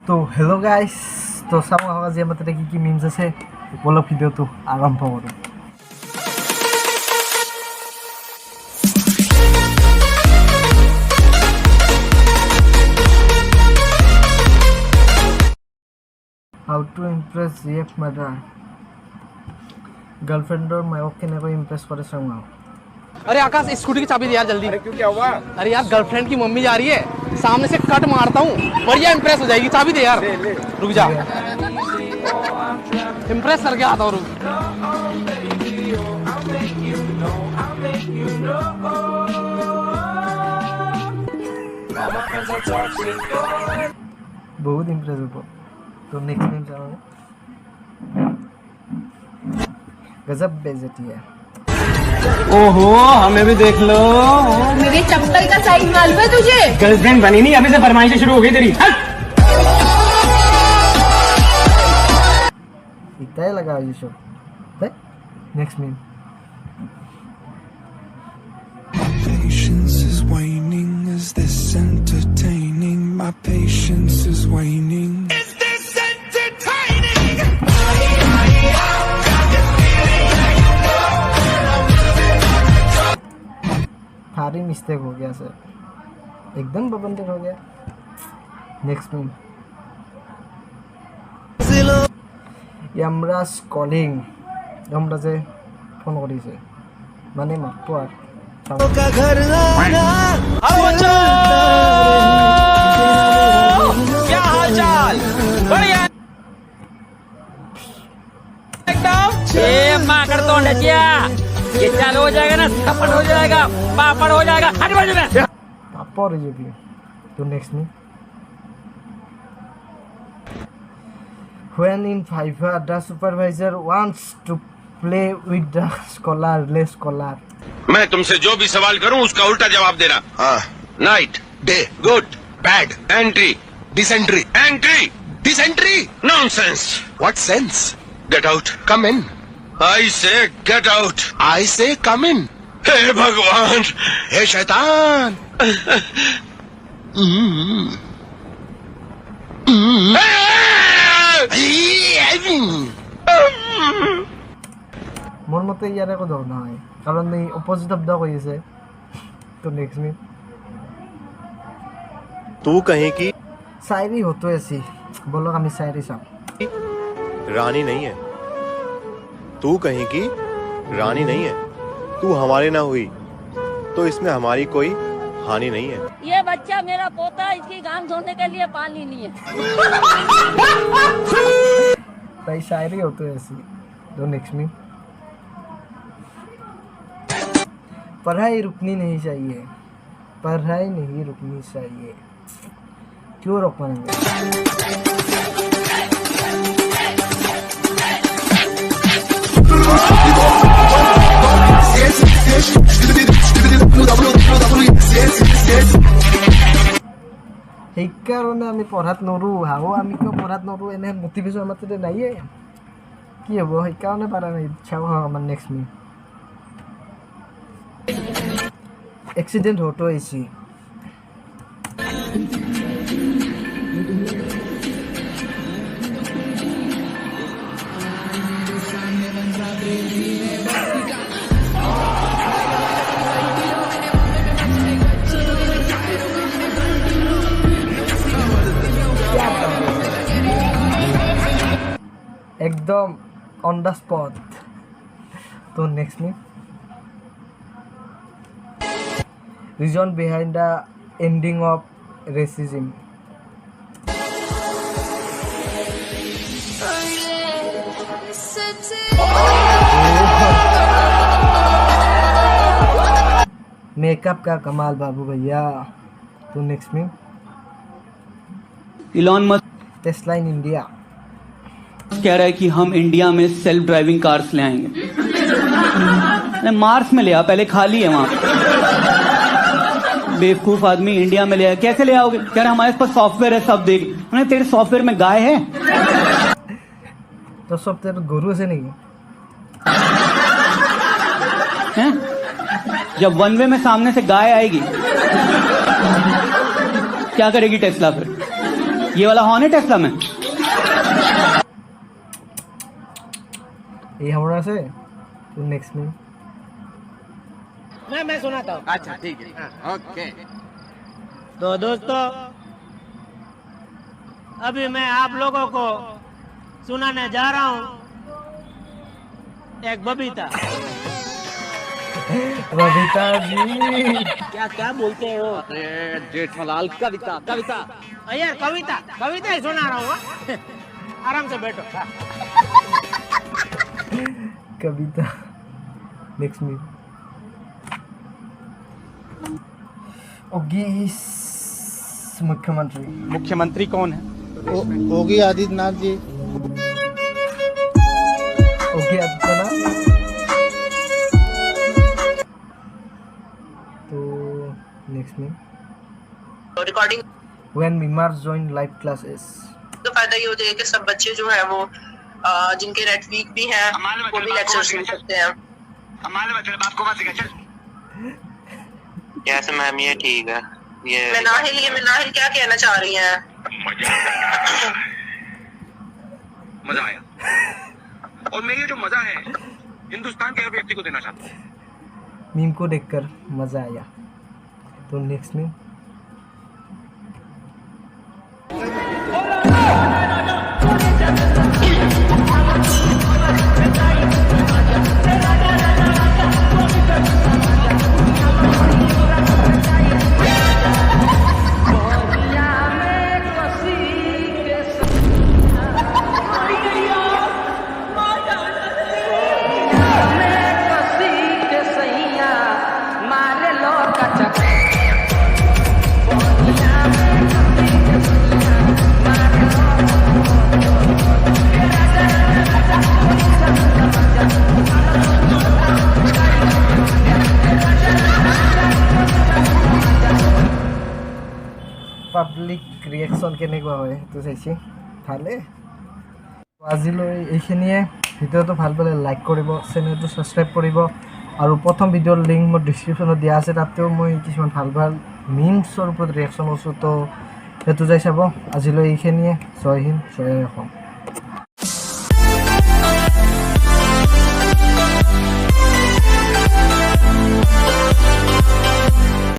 তো হেল্ল' গাইছ, তো চাওঁ আহক আজি আমাৰ তাতে কি মিমছ আছে, বলক ভিডিঅ'টো আৰম্ভ কৰোঁ। How to impress GF mother. গাৰ্লফ্ৰেণ্ডৰ মায়ক কেনেকৈ ইমপ্ৰেছ কৰে চাওঁ আহক। अरे आकाश स्कूटी की चाबी दे यार जल्दी। अरे क्यों, क्या हुआ? अरे यार गर्लफ्रेंड की मम्मी जा रही है, सामने से कट मारता हूँ, बढ़िया इम्प्रेस हो जाएगी। चाबी दे यार। ले। रुक जा, इम्प्रेस करके आता हूँ। रुक। बहुत इम्प्रेस हो तो नेक्स्ट टाइम जाओगे। गजब बेइज्जती है। ओहो, हमें भी देख लो। मेरे चप्पल का साइज मालूम है तुझे? गर्लफ्रेंड बनी नहीं, अभी से फरमाइशें शुरू हो गई तेरी। इतना ही लगा ये show. Next meme. Patience is waning. Is this entertaining? My patience is waning. Is this entertaining? भारी मिस्टेक हो गया सर, एकदम बबंदर हो गया। Next meme. यमराज कलिंग। यमराजे फोन करिছে মানে মাতটো আর क्या हाल चाल? बढ़िया एकदम। ये माकड़ तो नचिया, ये चालू हो जाएगा ना, थप्पड़ हो जाएगा, पापड़ हो जाएगा। हट बाजू में। पापड़ हो जाएगी। तो next meme. When in Fiverr, the supervisor wants to play with the scholar, less scholar. मैं तुमसे जो भी सवाल करूं उसका उल्टा जवाब देना। हाँ। Night, day, good, bad, entry, dysentery, entry, dysentery, nonsense. What sense? Get out, come in. I say get out. आई से कम इन। हे भगवान, हे शैतान। মোৰ মতে ইয়াৰ একো দৰ নহয়, কাৰণ এই অপজিট শব্দ কৈ আছে। তো নেক্সট मीम। तू कहीं की शायरी होतो ऐसी, बोलो আমি शायरी চাওঁ। रानी नहीं है, तू कहीं की रानी नहीं है। तू हमारी ना हुई तो इसमें हमारी कोई हानि नहीं है। ये बच्चा मेरा पोता, इसकी गांव धोने के लिए पानी नहीं है। भाई शायरी होतो ऐसी। तो नेक्स्ट मीम। पढ़ाई रुकनी नहीं चाहिए, पढ़ाई नहीं रुकनी चाहिए। क्यों रोक पाएंगे? সেইকাৰণে আমি পঢ়াত নৰো। হাও আমি কিয় পঢ়াত নৰো? এনে মটিভেশ্যন আমাৰ তাতে নাইয়ে। কি হ'ব? সেইকাৰণে পাৰা নাই। চাওঁ আমাৰ নেক্সট मीम। एक्सीडेंट हो तो ऐसी। एकदम ऑन द स्पॉट। तो next meme. Reason behind the ending of racism. Makeup का कमाल बाबू भैया। तो next meme. Elon Musk Tesla in India कह रहा है कि हम इंडिया में सेल्फ ड्राइविंग कार्स ले आएंगे। मार्स में ले आ, पहले खाली है वहां। बेवकूफ आदमी इंडिया में ले आया, कैसे ले आओगे? कह रहा हमारे पास सॉफ्टवेयर है, सब देख। मैंने तेरे सॉफ्टवेयर में गाय है? तो सॉफ्टवेयर गुरु से नहीं हैं? जब वन वे में सामने से गाय आएगी क्या करेगी टेस्ला फिर? ये वाला हॉर्न है टेस्ला में। ये हमारा से तो नेक्स्ट में मैं सुनाता हूँ। अच्छा ठीक है, ओके। तो दोस्तों, अभी मैं आप लोगों को सुनाने जा रहा हूँ एक बबीता। बबीता जी क्या क्या बोलते हो? अरे जेठालाल, कविता कविता। यार कविता कविता ही सुना रहा हूँ। आराम से बैठो। कविता नेक्स्ट में मुख्यमंत्री। मुख्यमंत्री कौन है? योगी आदित्यनाथ जी। योगी आदित्यनाथ। तो नेक्स्ट में recording. When Mimar joined live classes. तो फायदा ये हो जाएगा कि सब बच्चे जो है वो जिनके नेट वीक भी हैं वो भी लेक्चर सुन सकते हैं। कैसे मैम, ये ठीक है। ये मिनाहिल क्या कहना चाह रही हैं? मजा आया, और मैं ये जो मजा है हिंदुस्तान के हर व्यक्ति को देना चाहता हूँ। मीम को देखकर मजा आया। तो नेक्स्ट में পাব্লিক ৰিয়েকশ্যন কেনেকুৱা হয় সেইটো চাইছে ভালে। আজিলৈ এইখিনিয়ে। ভিডিঅ'টো ভাল পালে লাইক কৰিব, চেনেলটো ছাবস্ক্ৰাইব কৰিব, আৰু প্ৰথম ভিডিঅ'ৰ লিংক মোৰ ডিছক্ৰিপশ্যনত দিয়া আছে। তাতেও মই কিছুমান ভাল ভাল মিমছৰ ওপৰত ৰিয়েকশ্যন কৰিছোঁ, তো সেইটো যাই চাব। আজিলৈ এইখিনিয়ে। জয় হিন্দ, জয় অসম।